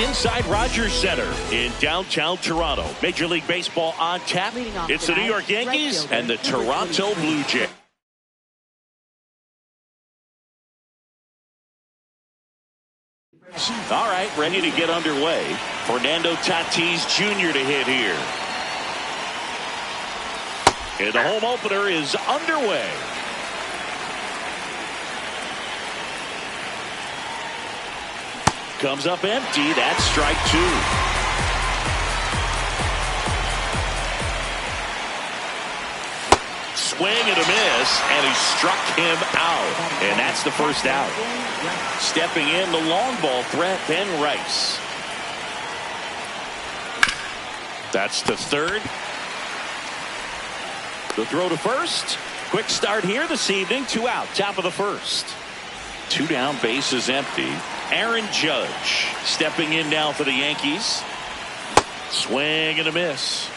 inside Rogers Center in downtown Toronto. Major League Baseball on tap. It's the New York Yankees and the Toronto Blue Jays. All right, ready to get underway. Fernando Tatis Jr. to hit here. And the home opener is underway. Comes up empty. That's strike two. Swing and a miss, and he struck him out. And that's the first out. Stepping in, the long ball threat, Ben Rice. That's the third. The throw to first. Quick start here this evening. 2 out, top of the first. 2 down, bases empty. Aaron Judge stepping in now for the Yankees. Swing and a miss.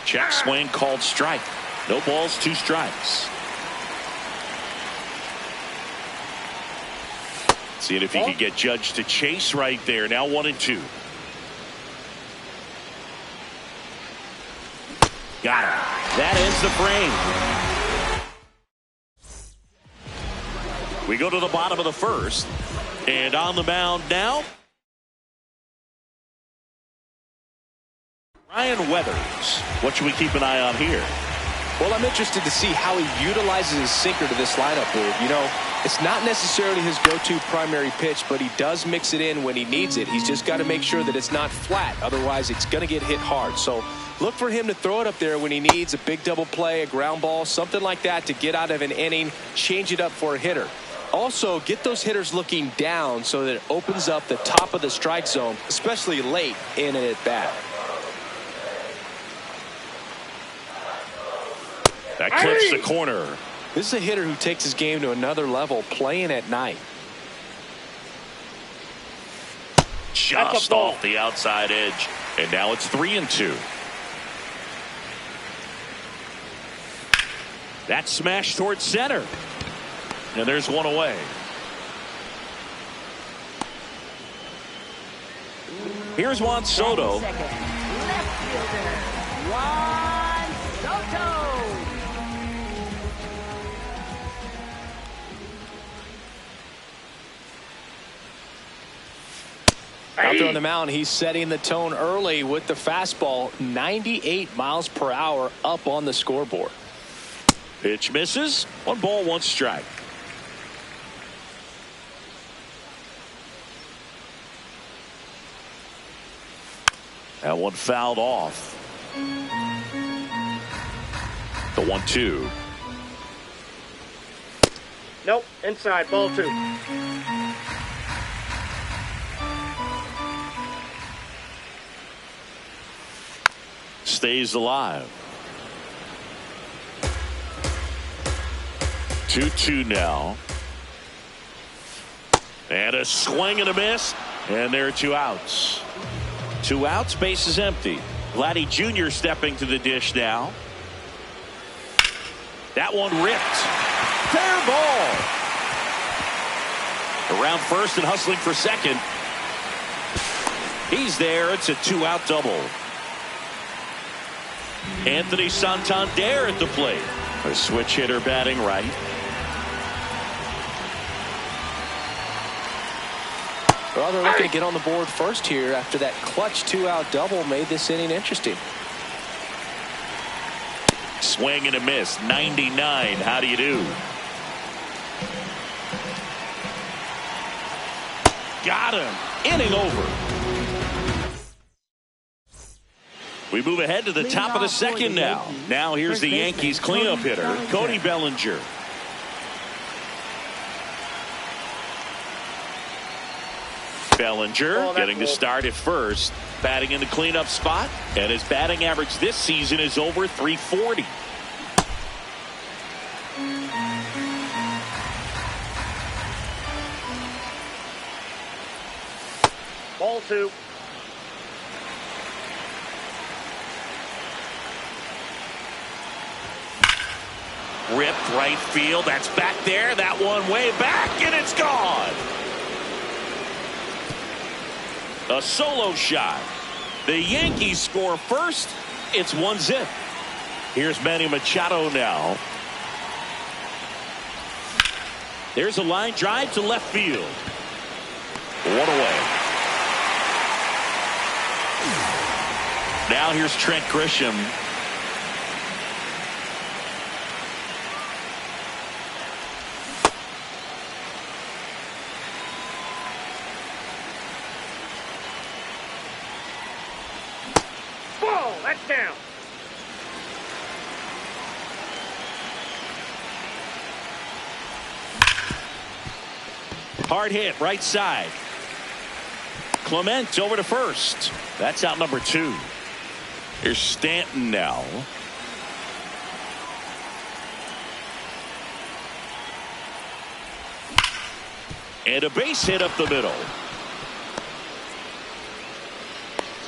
Check swing called strike. No balls, 2 strikes. Seeing if he can get Judge to chase right there. Now 1-2. Got it. That ends the frame. We go to the bottom of the first. And on the mound now, Ryan Weathers. What should we keep an eye on here? Well, I'm interested to see how he utilizes his sinker to this lineup, Boog. You know, it's not necessarily his go-to primary pitch, but he does mix it in when he needs it. He's just got to make sure that it's not flat. Otherwise, it's going to get hit hard. So look for him to throw it up there when he needs a big double play, a ground ball, something like that to get out of an inning, change it up for a hitter. Also, get those hitters looking down so that it opens up the top of the strike zone, especially late in an at-bat. That clips the corner. This is a hitter who takes his game to another level, playing at night. Just off the outside edge. And now it's 3-2. That smash towards center. And there's one away. Here's Juan Soto. Out there on the mound, he's setting the tone early with the fastball, 98 miles per hour up on the scoreboard. Pitch misses. 1 ball, 1 strike. That one fouled off. The 1-2. Nope, inside, ball 2. Stays alive. 2-2 now. And a swing and a miss. And there are 2 outs. 2 outs, base is empty. Vladdy Jr. stepping to the dish now. That one ripped. Fair ball. Around first and hustling for second. He's there. It's a 2-out double. Anthony Santander at the plate. A switch hitter batting right. Well, they're looking to get on the board first here after that clutch 2-out double made this inning interesting. Swing and a miss. 99. How do you do? Got him. Inning over. We move ahead to the top of the second now. Now here's the Yankees cleanup hitter, Cody Bellinger. Bellinger getting the start at first, batting in the cleanup spot, and his batting average this season is over 340. Ball 2. Ripped right field. That's back there. That one way back, and it's gone. A solo shot. The Yankees score first. It's 1-0. Here's Manny Machado now. There's a line drive to left field. One away. Now here's Trent Grisham. Ball, that's down. Hard hit, right side. Clement over to first. That's out number 2. Here's Stanton now. And a base hit up the middle.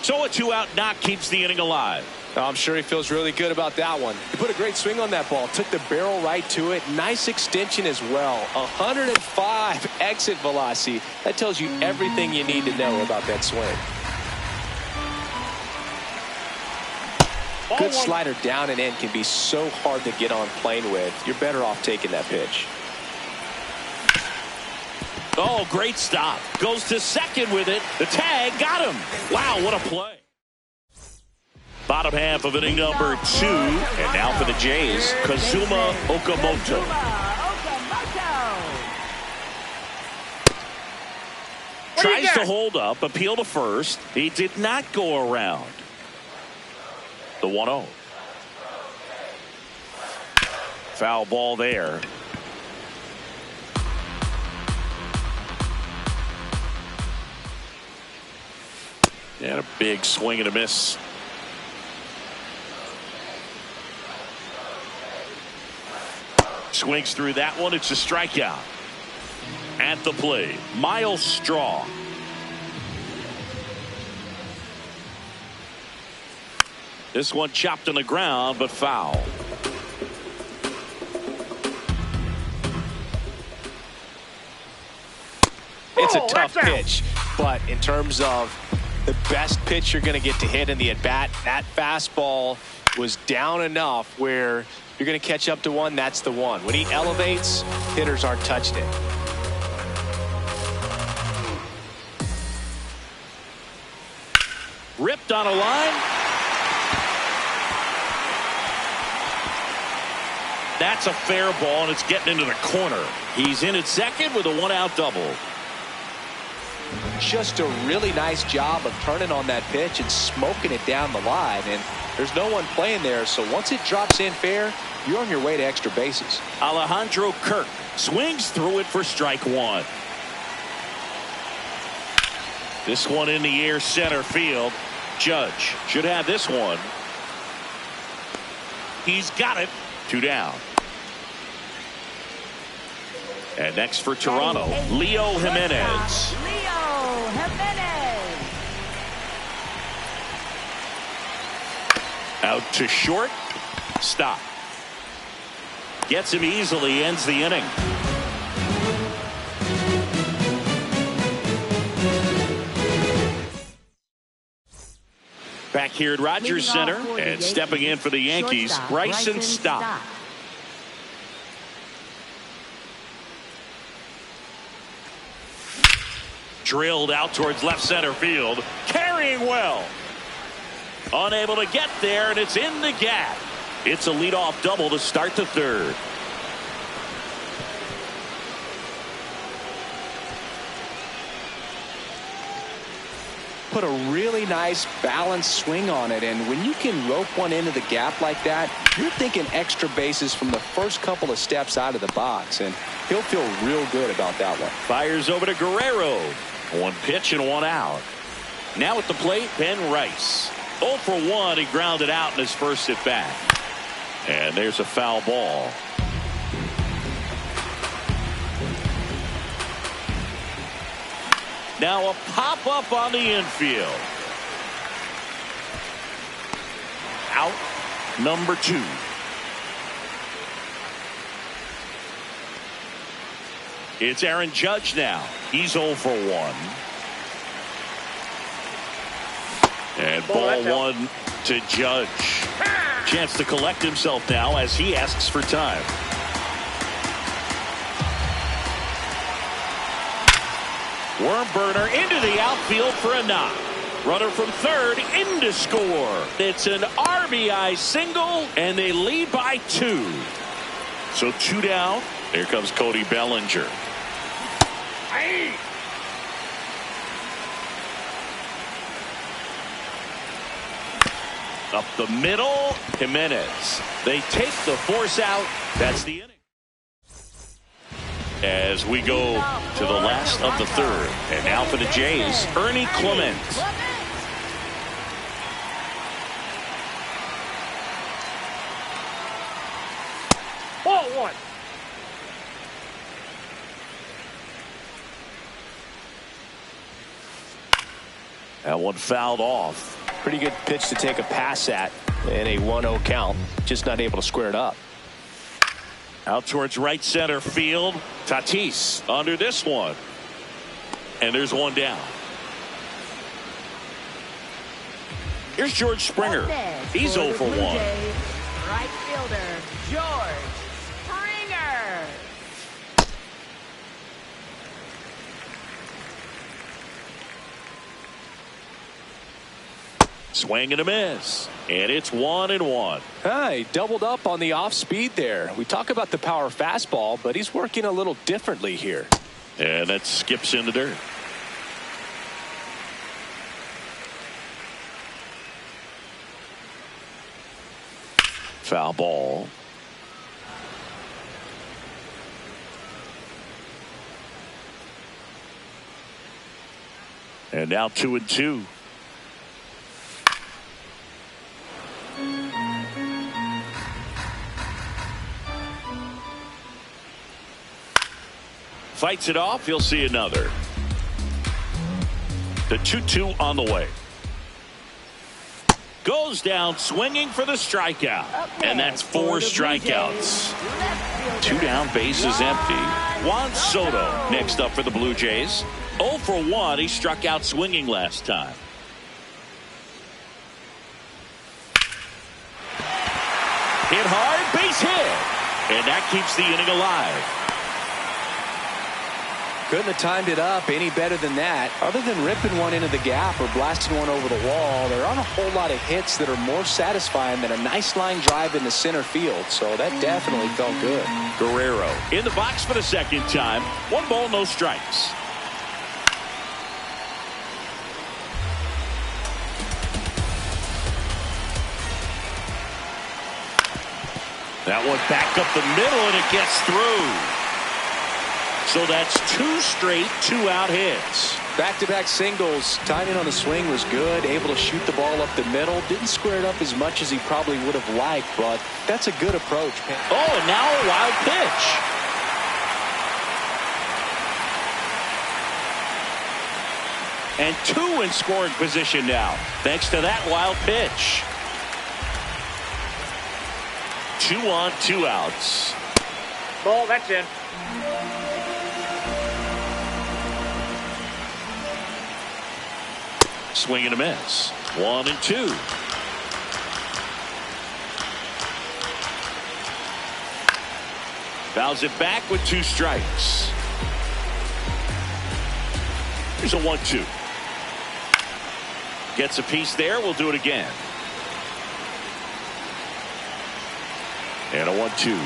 So a 2-out knock keeps the inning alive. I'm sure he feels really good about that one. He put a great swing on that ball. Took the barrel right to it. Nice extension as well. 105 exit velocity. That tells you everything you need to know about that swing. Good slider down and in can be so hard to get on plane with. You're better off taking that pitch. Oh, great stop. Goes to second with it. The tag got him. Wow, what a play. Bottom half of inning number 2. And now for the Jays, Kazuma Okamoto. Tries to hold up, appeal to first. He did not go around. The 1-0. Foul ball there. And a big swing and a miss. Swings through that one. It's a strikeout. At the plate, Miles Straw. This one chopped on the ground, but foul. It's a tough pitch, but in terms of the best pitch you're going to get to hit in the at-bat, that fastball was down enough where you're going to catch up to one. That's the one. When he elevates, hitters aren't touching it. Ripped on a line. That's a fair ball, and it's getting into the corner. He's in at second with a 1-out double. Just a really nice job of turning on that pitch and smoking it down the line. And there's no one playing there, so once it drops in fair, you're on your way to extra bases. Alejandro Kirk swings through it for strike 1. This one in the air, center field. Judge should have this one. He's got it. 2 down. And next for Toronto, Leo Jimenez. Leo Jimenez. Out to short. Stop. Gets him easily, ends the inning. Back here at Rogers Center, and stepping in for the Yankees, Bryson Stott. Drilled out towards left center field, carrying well. Unable to get there, and it's in the gap. It's a leadoff double to start the third. Put a really nice balanced swing on it, and when you can rope one into the gap like that, you're thinking extra bases from the first couple of steps out of the box, and he'll feel real good about that one. Fires over to Guerrero. 1 pitch and 1 out. Now at the plate, Ben Rice. 0 for 1. He grounded out in his first at bat. And there's a foul ball. Now a pop up on the infield. Out number 2. It's Aaron Judge now. He's 0 for 1. And ball 1 to Judge. Chance to collect himself now as he asks for time. Worm burner into the outfield for a knock. Runner from third in to score. It's an RBI single, and they lead by 2. So 2 down. Here comes Cody Bellinger. Aye. Up the middle, Jimenez. They take the force out. That's the inning. As we go to the last of the third. And now for the Jays, Ernie Clement. Ball 1. That one fouled off. Pretty good pitch to take a pass at in a 1-0 count. Just not able to square it up. Out towards right center field. Tatis under this one. And there's one down. Here's George Springer. He's 0 for 1. Right fielder, George Springer. Swing and a miss. And it's 1-1. He doubled up on the off speed there. We talk about the power fastball, but he's working a little differently here. And that skips in the dirt. Foul ball. And now 2-2. Fights it off. He'll see another. The 2-2 on the way. Goes down swinging for the strikeout. And that's 4 strikeouts. 2 down, bases empty. Juan Soto next up for the Blue Jays. 0 for 1. He struck out swinging last time. Hit hard, base hit. And that keeps the inning alive. Couldn't have timed it up any better than that. Other than ripping one into the gap or blasting one over the wall, there aren't a whole lot of hits that are more satisfying than a nice line drive in the center field. So that definitely felt good. Guerrero in the box for the second time. 1 ball, no strikes. That one back up the middle, and it gets through. So that's 2 straight 2-out hits. Back-to-back singles. Timing on the swing was good. Able to shoot the ball up the middle. Didn't square it up as much as he probably would have liked, but that's a good approach. Oh, and now a wild pitch. And 2 in scoring position now, thanks to that wild pitch. 2 on, 2 outs. Ball, that's in. Swing and a miss. 1-2. Fouls it back with 2 strikes. Here's a 1-2. Gets a piece there. We'll do it again. And a 1-2.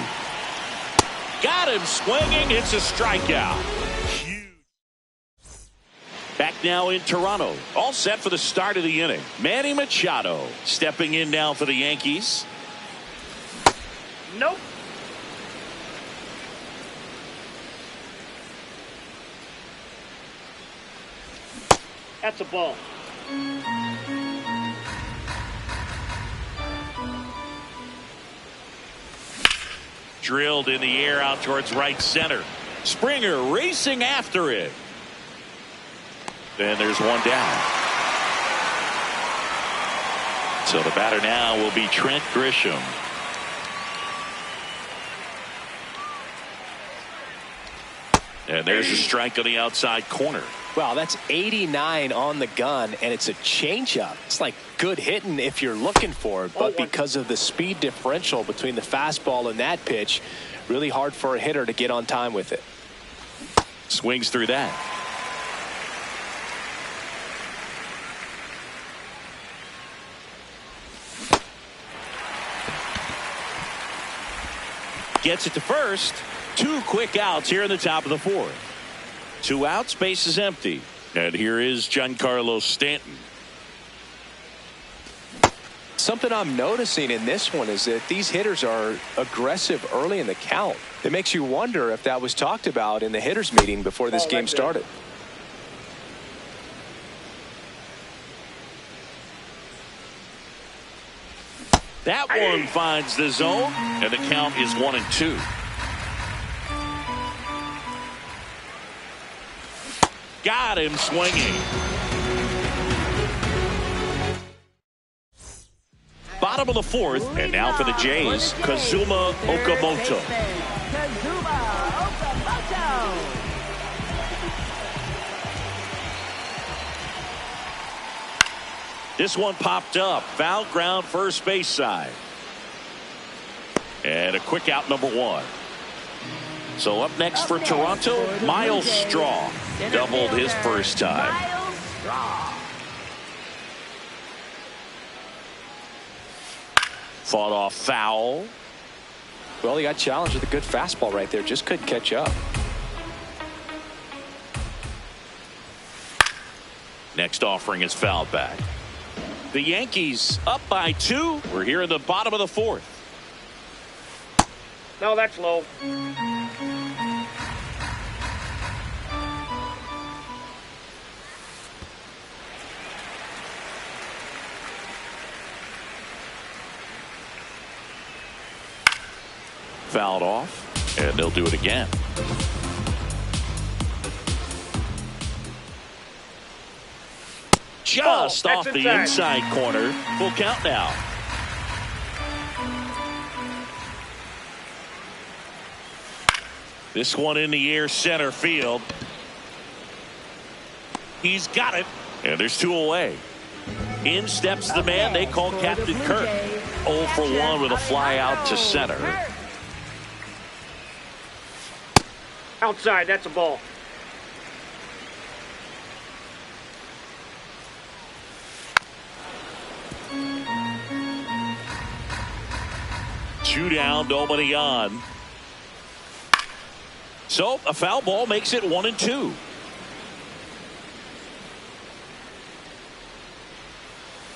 Got him swinging. It's a strikeout. Back now in Toronto. All set for the start of the inning. Manny Machado stepping in now for the Yankees. Nope. That's a ball. Drilled in the air out towards right center. Springer racing after it. And there's one down. So the batter now will be Trent Grisham. And there's a strike on the outside corner. Wow, that's 89 on the gun, and it's a changeup. It's like good hitting if you're looking for it, but because of the speed differential between the fastball and that pitch, really hard for a hitter to get on time with it. Swings through that. Gets it to first. 2 quick outs here in the top of the 4th. 2 outs, base is empty. And here is Giancarlo Stanton. Something I'm noticing in this one is that these hitters are aggressive early in the count. It makes you wonder if that was talked about in the hitters meeting before this game started. That one finds the zone, and the count is 1-2. Got him swinging. Bottom of the 4th, and now for the Jays, Kazuma Okamoto. Kazuma Okamoto. This one popped up. Foul ground first base side. And a quick out number 1. So up next for Toronto, Miles Straw. Doubled his first time. Miles Straw. Fought off foul. Well, he got challenged with a good fastball right there. Just couldn't catch up. Next offering is fouled back. The Yankees up by 2. We're here in the bottom of the 4th. No, that's low. Fouled off, and they'll do it again. Just off the inside corner. Full count now. This one in the air, center field. He's got it, and there's 2 away. In steps the man they call Captain Kirk. 0 for 1 with a fly out to center. Outside, that's a ball. Two down, nobody on. So a foul ball makes it 1-2.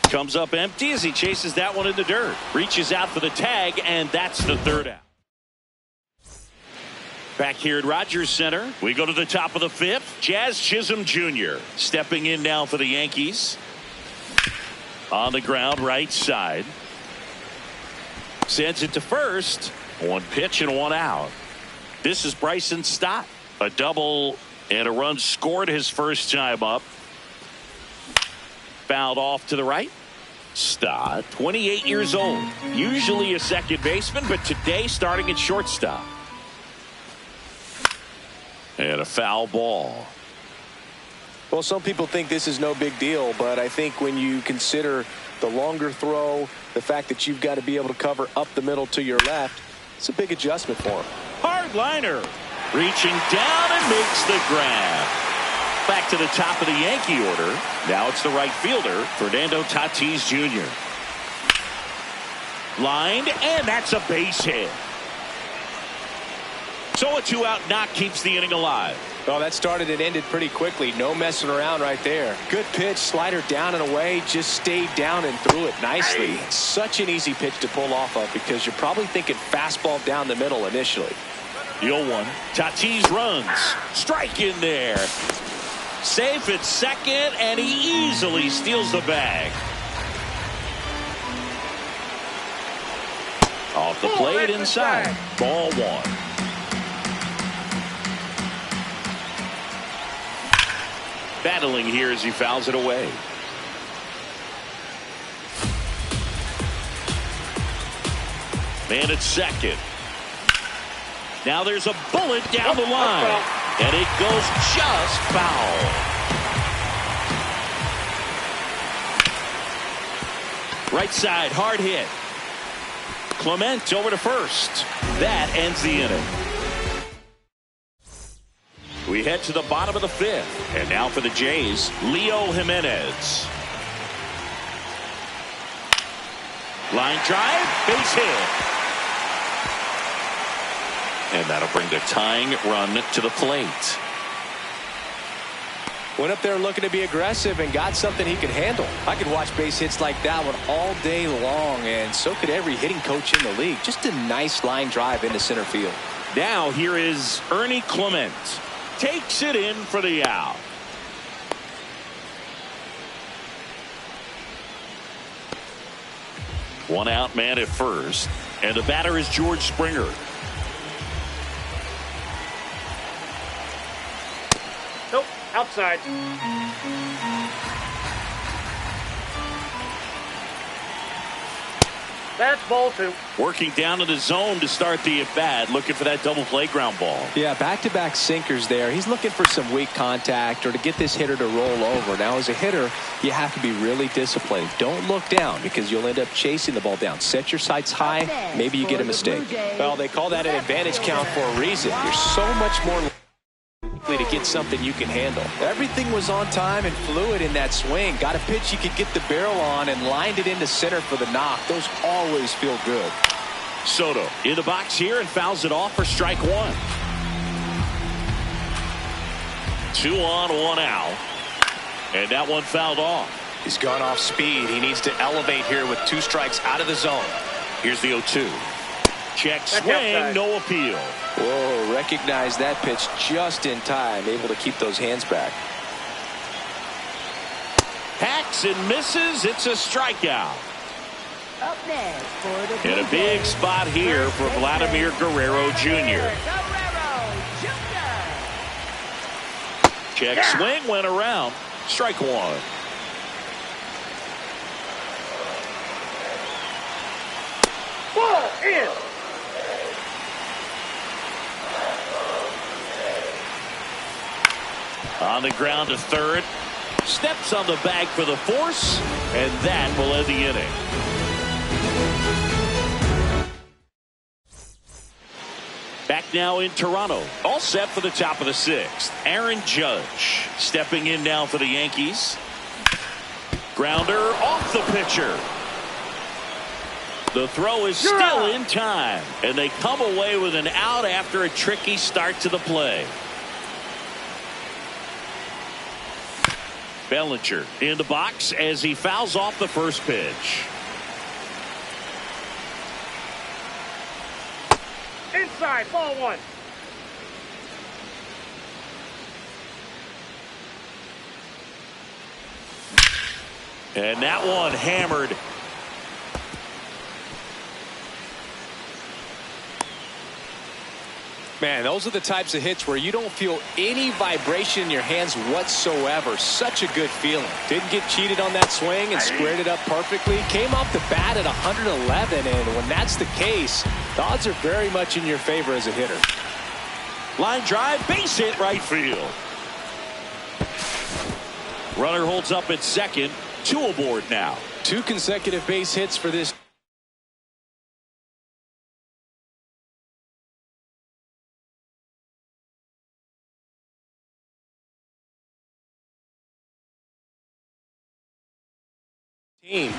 Comes up empty as he chases that one in the dirt. Reaches out for the tag, and that's the 3rd out. Back here at Rogers Center, we go to the top of the 5th. Jazz Chisholm Jr. stepping in now for the Yankees. On the ground, right side. Sends it to first. 1 pitch and 1 out. This is Bryson Stott. A double and a run scored his first time up. Fouled off to the right. Stott, 28 years old. Usually a second baseman, but today starting at shortstop. And a foul ball. Well, some people think this is no big deal, but I think when you consider the longer throw, the fact that you've got to be able to cover up the middle to your left, it's a big adjustment for him. Hard liner. Reaching down and makes the grab. Back to the top of the Yankee order. Now it's the right fielder, Fernando Tatis Jr. Lined, and that's a base hit. So a 2-out knock keeps the inning alive. Well, that started and ended pretty quickly. No messing around right there. Good pitch, slider down and away, just stayed down and threw it nicely. It's such an easy pitch to pull off of because you're probably thinking fastball down the middle initially. The 0-1. Tatis runs. Strike in there. Safe at second, and he easily steals the bag. Off the plate inside. Ball 1. Battling here as he fouls it away. Man at second. Now there's a bullet down the line. And it goes just foul. Right side, hard hit. Clement over to first. That ends the inning. We head to the bottom of the fifth. And now for the Jays, Leo Jimenez. Line drive, base hit. And that'll bring the tying run to the plate. Went up there looking to be aggressive and got something he could handle. I could watch base hits like that one all day long, and so could every hitting coach in the league. Just a nice line drive into center field. Now here is Ernie Clement. Takes it in for the out. One out man at first, and the batter is George Springer. Nope, outside. That's ball two. Working down in the zone to start the at-bat, looking for that double play ground ball. Yeah, back-to-back sinkers there. He's looking for some weak contact or to get this hitter to roll over. Now, as a hitter, you have to be really disciplined. Don't look down because you'll end up chasing the ball down. Set your sights high. Maybe you get a mistake. Well, they call that an advantage count for a reason. You're so much more likely to get something you can handle. Everything was on time and fluid in that swing. Got a pitch you could get the barrel on and lined it into center for the knock. Those always feel good. Soto in the box here and fouls it off for strike one. 2 on, 1 out. And that one fouled off. He's gone off speed. He needs to elevate here with 2 strikes out of the zone. Here's the 0-2. Check swing, no appeal. Whoa, recognize that pitch just in time. Able to keep those hands back. Hacks and misses. It's a strikeout. Up next for the And a big spot here for Vladimir Guerrero Jr. Check swing went around. Strike one. Ball in. On the ground to third. Steps on the bag for the force. And that will end the inning. Back now in Toronto. All set for the top of the 6th. Aaron Judge stepping in now for the Yankees. Grounder off the pitcher. The throw is still in time. And they come away with an out after a tricky start to the play. Bellinger in the box as he fouls off the first pitch. Inside, ball one. And that one hammered. Man, those are the types of hits where you don't feel any vibration in your hands whatsoever. Such a good feeling. Didn't get cheated on that swing and squared it up perfectly. Came off the bat at 111, and when that's the case, the odds are very much in your favor as a hitter. Line drive, base hit right field. Runner holds up at second. 2 aboard now. 2 consecutive base hits for this.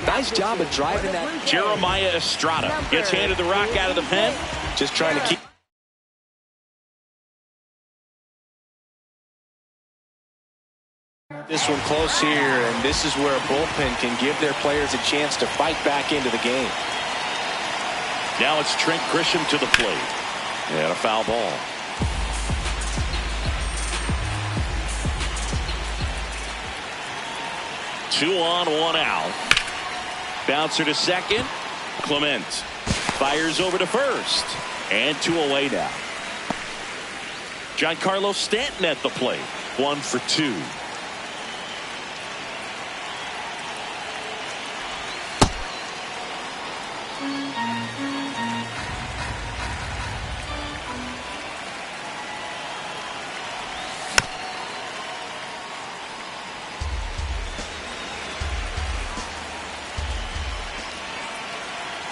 Nice job of driving that. Jeremiah Estrada gets handed the rock out of the pen. Just trying to keep this one close here, and this is where a bullpen can give their players a chance to fight back into the game. Now it's Trent Grisham to the plate. And a foul ball. Two on, 1 out. Bouncer to second. Clement fires over to first. And 2 away now. Giancarlo Stanton at the plate. 1 for 2.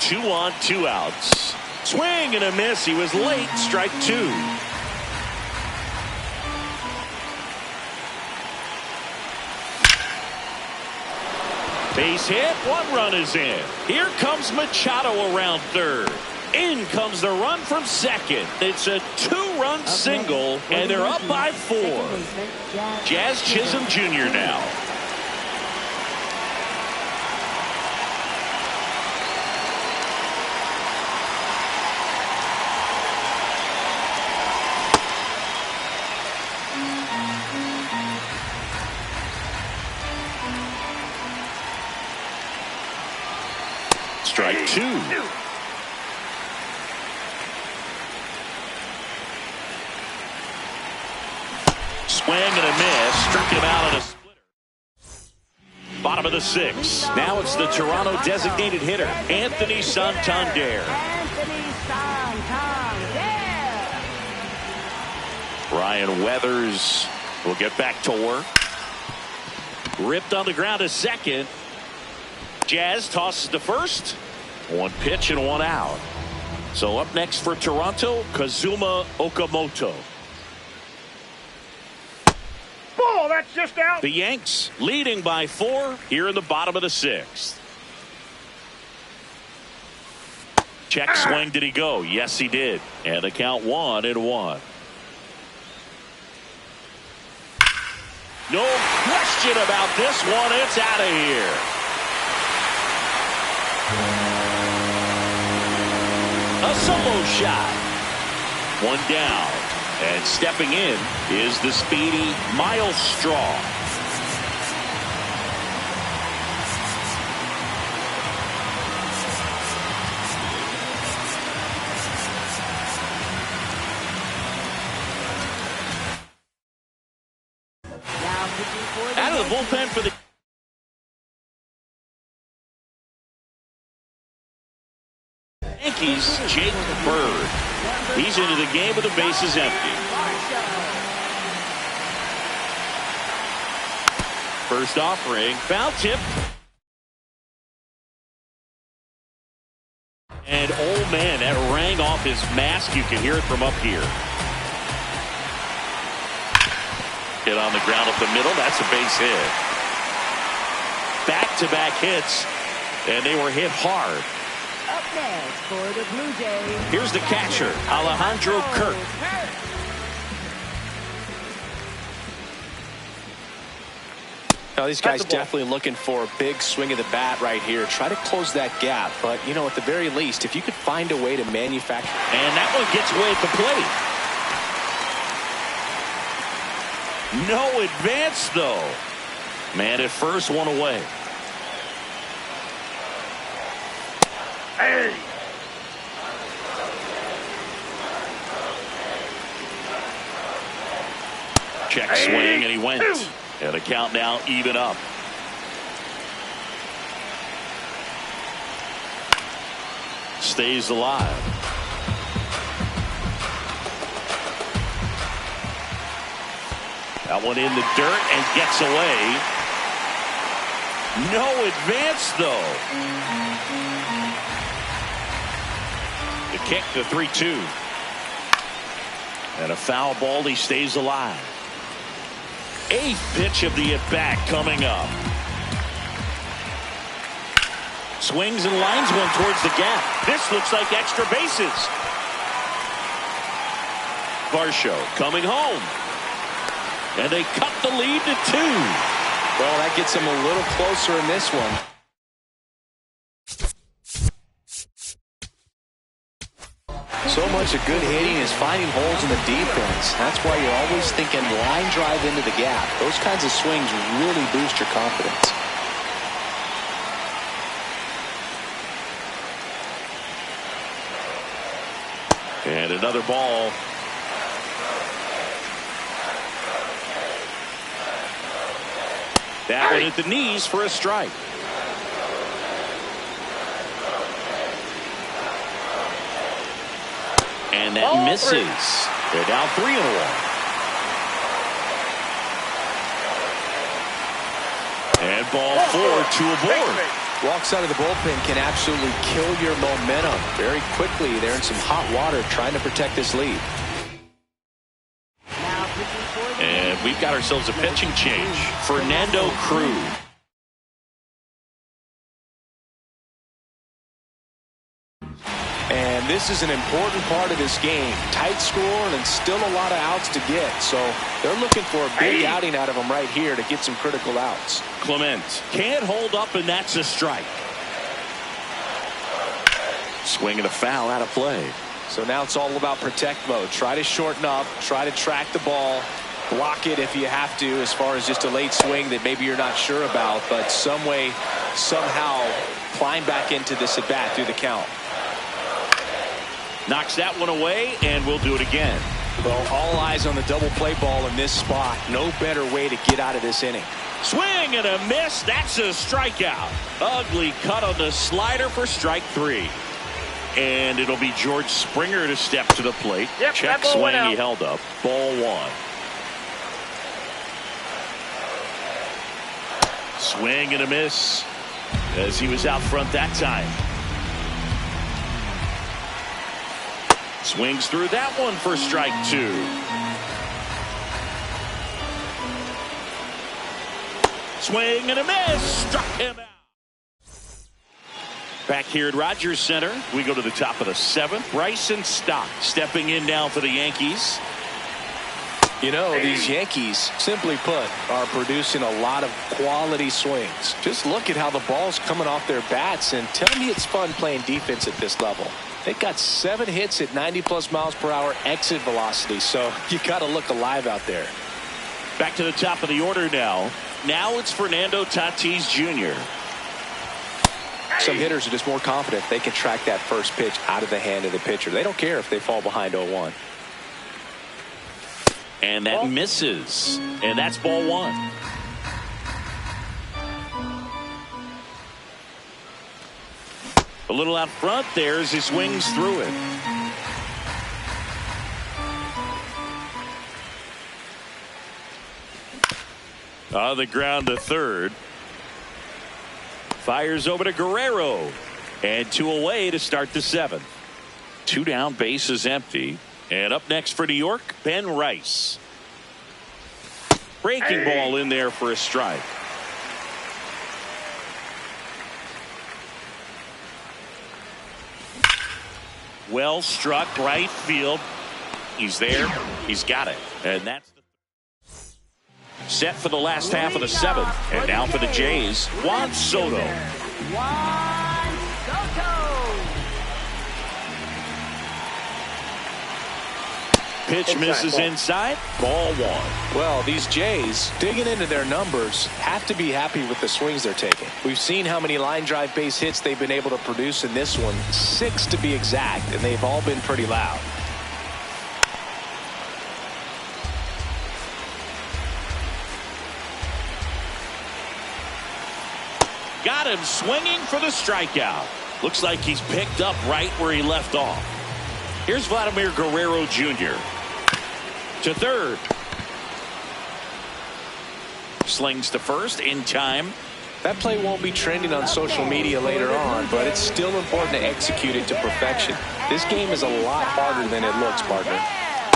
2 on, 2 outs. Swing and a miss. He was late. Strike 2. Base hit. 1 run is in. Here comes Machado around third. In comes the run from second. It's a 2-run single, and they're up by 4. Jazz Chisholm Jr. now. Strike 2. Swing and a miss. Struck him out on a splitter. Bottom of the 6th. Now it's the Toronto designated hitter, Anthony Santander. Anthony Santander. Ryan Weathers will get back to work. Ripped on the ground to second. Jazz tosses to first. 1 pitch and 1 out. So up next for Toronto, Kazuma Okamoto. Ball, that's just out. The Yanks leading by 4 here in the bottom of the 6th. Check swing. Did he go? Yes, he did. And the count 1-1. No question about this one. It's out of here. A solo shot. 1 down. And stepping in is the speedy Miles Straw. Out of the bullpen for the Yankees, Jake Bird. He's into the game with the bases empty. First offering, foul tip. And oh man, that rang off his mask. You can hear it from up here. Hit on the ground up the middle. That's a base hit. Back-to-back hits, and they were hit hard. Up next for the Blue Jays. Here's the catcher, Alejandro Kirk. Now these guys definitely looking for a big swing of the bat right here. Try to close that gap. But, you know, at the very least, if you could find a way to manufacture. And that one gets away at the plate. No advance, though. Man at first, 1 away. Hey. Check swing, and he went. And the count now even up. Stays alive. That one in the dirt and gets away. No advance, though. The kick, the 3-2. And a foul ball. He stays alive. 8th pitch of the at-bat coming up. Swings and lines one towards the gap. This looks like extra bases. Varsho coming home. And they cut the lead to 2. Well, that gets them a little closer in this one. So much of good hitting is finding holes in the defense. That's why you're always thinking line drive into the gap. Those kinds of swings really boost your confidence. And another ball. That one at the knees for a strike. And that misses. They're down 3-1. And ball 4, 2 aboard. Walks out of the bullpen can absolutely kill your momentum very quickly. They're in some hot water trying to protect this lead. Now pitching for the And we've got ourselves a pitching change. Fernando Cruz. And this is an important part of this game. Tight score and still a lot of outs to get. So they're looking for a big outing out of them right here to get some critical outs. Clement can't hold up, and that's a strike. Swing and a foul out of play. So now it's all about protect mode. Try to shorten up. Try to track the ball. Block it if you have to, as far as just a late swing that maybe you're not sure about. But some way, somehow, climb back into this at bat through the count. Knocks that one away, and we'll do it again. Well, all eyes on the double play ball in this spot. No better way to get out of this inning. Swing and a miss. That's a strikeout. Ugly cut on the slider for strike 3. And it'll be George Springer to step to the plate. Yep, Check that ball swing. went out. He held up. Ball 1. Swing and a miss as he was out front that time. Swings through that one for strike 2. Swing and a miss. Struck him out. Back here at Rogers Center, we go to the top of the 7th. Bryson Stott stepping in now for the Yankees. You know, these Yankees, simply put, are producing a lot of quality swings. Just look at how the ball's coming off their bats, and tell me it's fun playing defense at this level. They've got 7 hits at 90+ miles per hour exit velocity, so you got to look alive out there. Back to the top of the order now. Now it's Fernando Tatis Jr. Some hitters are just more confident they can track that first pitch out of the hand of the pitcher. They don't care if they fall behind 0-1. And that misses. And that's ball 1. A little out front there as he swings through it. On the ground to third. Fires over to Guerrero. And 2 away to start the 7th. 2 down, base is empty. And up next for New York, Ben Rice. Breaking ball in there for a strike. Well struck, right field. He's there. He's got it. And that's set for the last half of the 7th. And now for the Jays, Juan Soto. Juan Soto. Pitch misses inside. Ball 1. Well, these Jays, digging into their numbers, have to be happy with the swings they're taking. We've seen how many line drive base hits they've been able to produce in this one. 6 to be exact, and they've all been pretty loud. Got him swinging for the strikeout. Looks like he's picked up right where he left off. Here's Vladimir Guerrero Jr. to third. Slings to first in time. That play won't be trending on social media later on, but it's still important to execute it to perfection. This game is a lot harder than it looks, partner.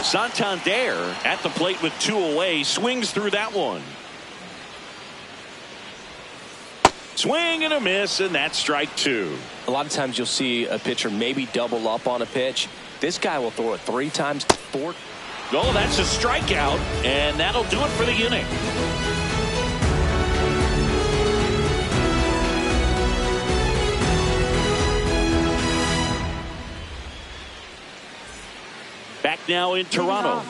Santander at the plate with 2 away. Swings through that one. Swing and a miss, and that's strike 2. A lot of times you'll see a pitcher maybe double up on a pitch. This guy will throw it 3 times, 4. Oh, that's a strikeout, and that'll do it for the inning. Back now in Toronto.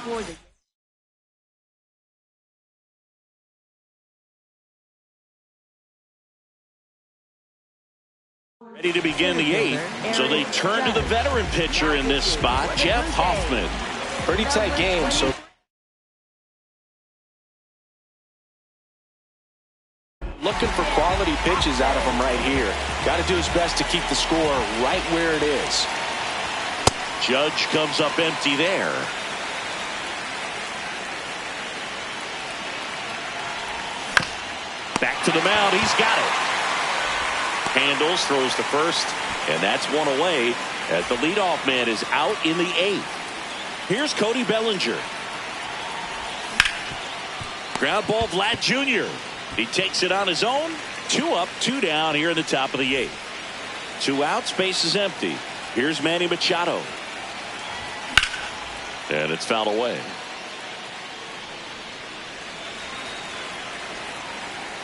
Ready to begin the 8th, so they turn to the veteran pitcher in this spot, Jeff Hoffman. Pretty tight game, so looking for quality pitches out of him right here. Got to do his best to keep the score right where it is. Judge comes up empty there. Back to the mound. He's got it. Handles, throws to first, and that's one away as the leadoff man is out in the 8th. Here's Cody Bellinger. Ground ball, Vlad Jr. He takes it on his own. 2 up, 2 down here in the top of the 8th. 2 outs, base is empty. Here's Manny Machado. And it's fouled away.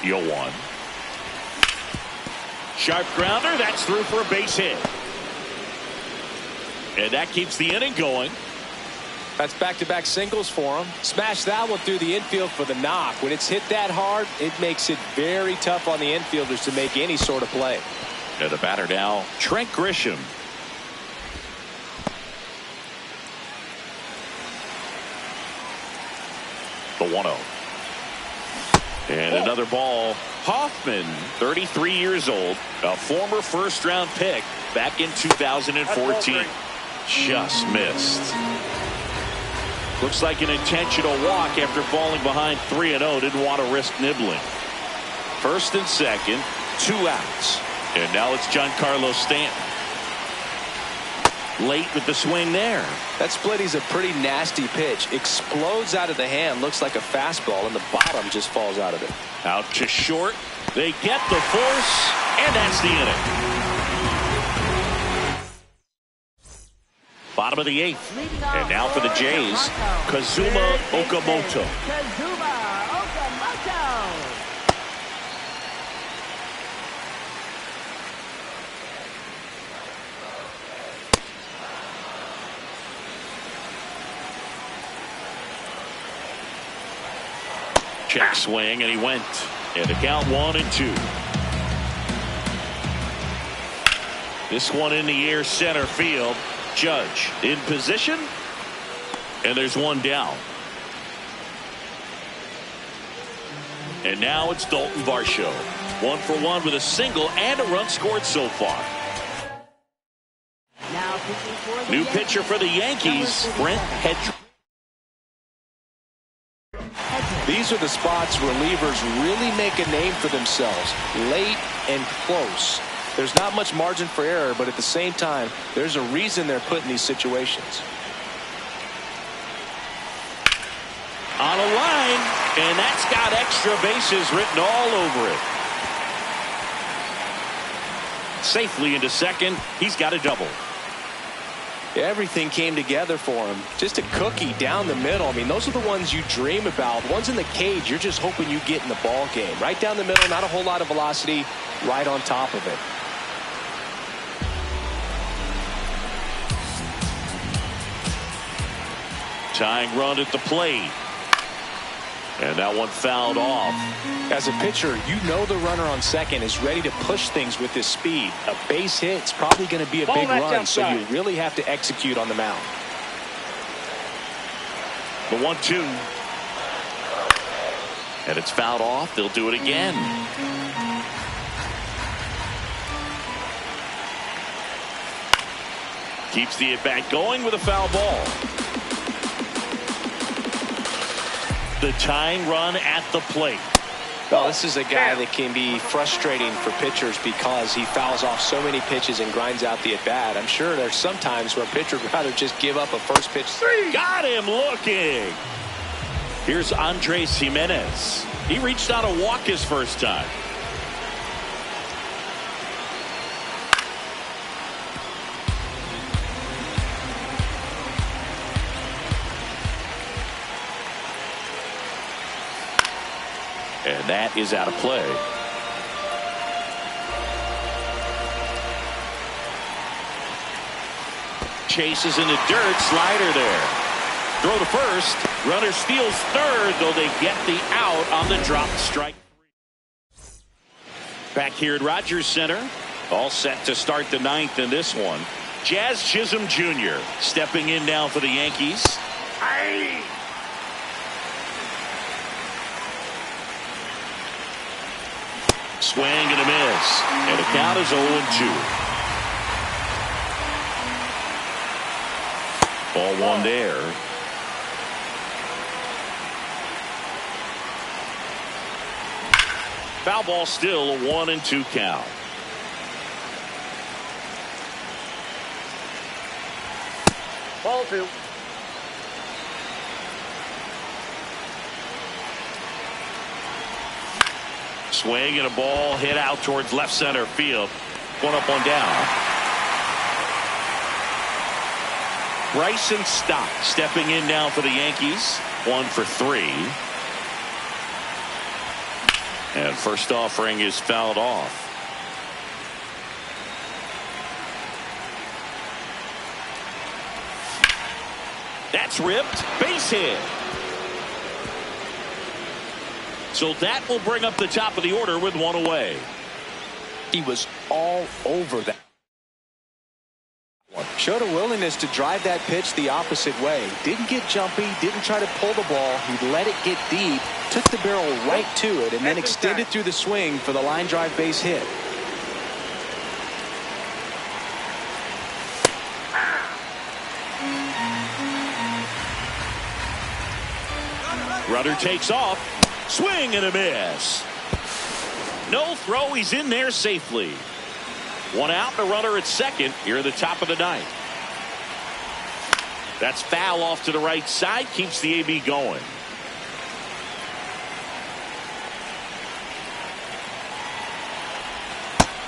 0-1. Sharp grounder, that's through for a base hit. And that keeps the inning going. That's back-to-back singles for him. Smash that one through the infield for the knock. When it's hit that hard, it makes it very tough on the infielders to make any sort of play. And the batter now, Trent Grisham. The 1-0. And another ball. Hoffman, 33 years old, a former first-round pick back in 2014. Just missed. Looks like an intentional walk after falling behind 3-0. Didn't want to risk nibbling. First and second, 2 outs. And now it's Giancarlo Stanton. Late with the swing there. That split is a pretty nasty pitch. Explodes out of the hand. Looks like a fastball, and the bottom just falls out of it. Out to short. They get the force, and that's the inning. Bottom of the 8th. And now for the Jays, Kazuma Okamoto. Kazuma Okamoto. Check swing, and he went. And the count 1-2. This one in the air, center field. Judge in position, and there's one down. And now it's Dalton Varsho. 1 for 1 with a single and a run scored so far. Now pitching for the New Yankees, pitcher for the Yankees, Brent Hedrick. These are the spots relievers really make a name for themselves. Late and close. There's not much margin for error, but at the same time, there's a reason they're put in these situations. On a line, and that's got extra bases written all over it. Safely into second. He's got a double. Everything came together for him. Just a cookie down the middle. I mean, those are the ones you dream about. The ones in the cage, you're just hoping you get in the ball game. Right down the middle, not a whole lot of velocity, right on top of it. Tying run at the plate. And that one fouled off. As a pitcher, you know the runner on second is ready to push things with his speed. A base hit's probably going to be a big run, so you really have to execute on the mound. The 1-2. And it's fouled off. They'll do it again. Keeps the at-bat going with a foul ball. The tying run at the plate. Well, this is a guy that can be frustrating for pitchers because he fouls off so many pitches and grinds out the at-bat. I'm sure there's some times where a pitcher would rather just give up a first pitch. Got him looking. Here's Andres Jimenez. He reached out a walk his first time. And that is out of play. Chases in the dirt. Slider there. Throw to first. Runner steals third, though they get the out on the drop strike. Back here at Rogers Center. All set to start the 9th in this one. Jazz Chisholm Jr. stepping in now for the Yankees. Aye. Swing and a miss. And the count is 0-2. Ball 1 there. Foul ball still, a 1-2 count. Ball 2. Swing and a ball hit out towards left center field. One up, one down. Bryson Stott stepping in now for the Yankees. 1 for 3. And first offering is fouled off. That's ripped. Base hit. So that will bring up the top of the order with 1 away. He was all over that one. Showed a willingness to drive that pitch the opposite way. Didn't get jumpy, didn't try to pull the ball. He let it get deep, took the barrel right to it, and then extended through the swing for the line drive base hit. Runner takes off. Swing and a miss. No throw. He's in there safely. 1 out, the runner at second here at the top of the 9th. That's foul off to the right side. Keeps the AB going.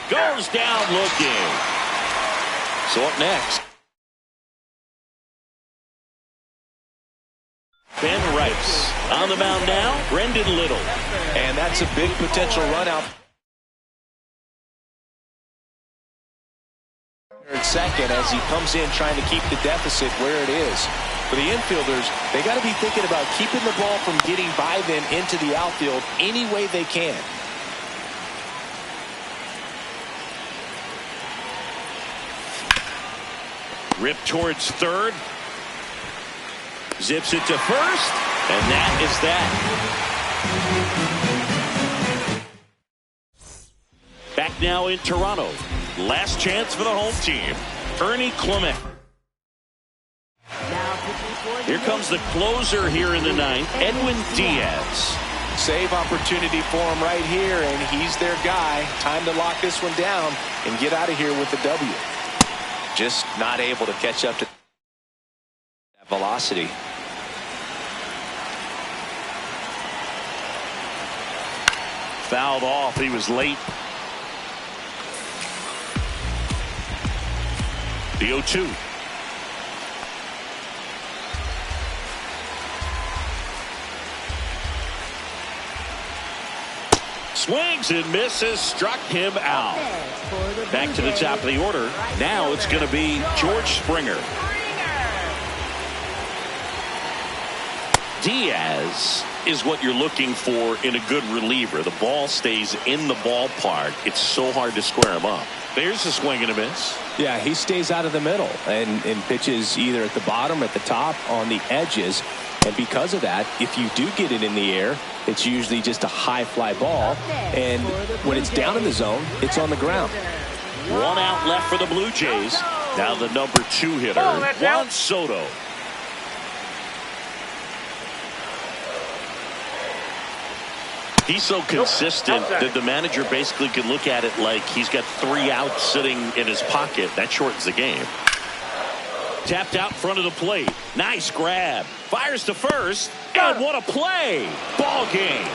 Goes down looking. So up next, Ben Rice. On the mound now, Brendan Little. And that's a big potential run out. At second as he comes in trying to keep the deficit where it is. For the infielders, they got to be thinking about keeping the ball from getting by them into the outfield any way they can. Rip towards third. Zips it to first. And that is that. Back now in Toronto. Last chance for the home team. Ernie Clement. Here comes the closer here in the 9th, Edwin Diaz. Save opportunity for him right here, and he's their guy. Time to lock this one down and get out of here with the W. Just not able to catch up to that velocity. Fouled off. He was late. The 0-2. Swings and misses. Struck him out. Back to the top of the order. Now it's going to be George Springer. Diaz is what you're looking for in a good reliever. The ball stays in the ballpark. It's so hard to square him up. There's a swing and a miss. Yeah, he stays out of the middle and pitches either at the bottom or at the top on the edges. And because of that, if you do get it in the air, it's usually just a high fly ball. And when it's down in the zone, it's on the ground. 1 out left for the Blue Jays. Now the number 2 hitter, Juan Soto. He's so consistent that the manager basically can look at it like he's got 3 outs sitting in his pocket. That shortens the game. Tapped out in front of the plate. Nice grab. Fires to first. And what a play. Ball game.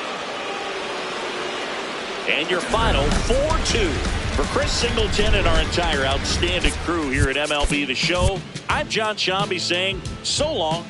And your final 4-2. For Chris Singleton and our entire outstanding crew here at MLB The Show, I'm John Shambi saying so long.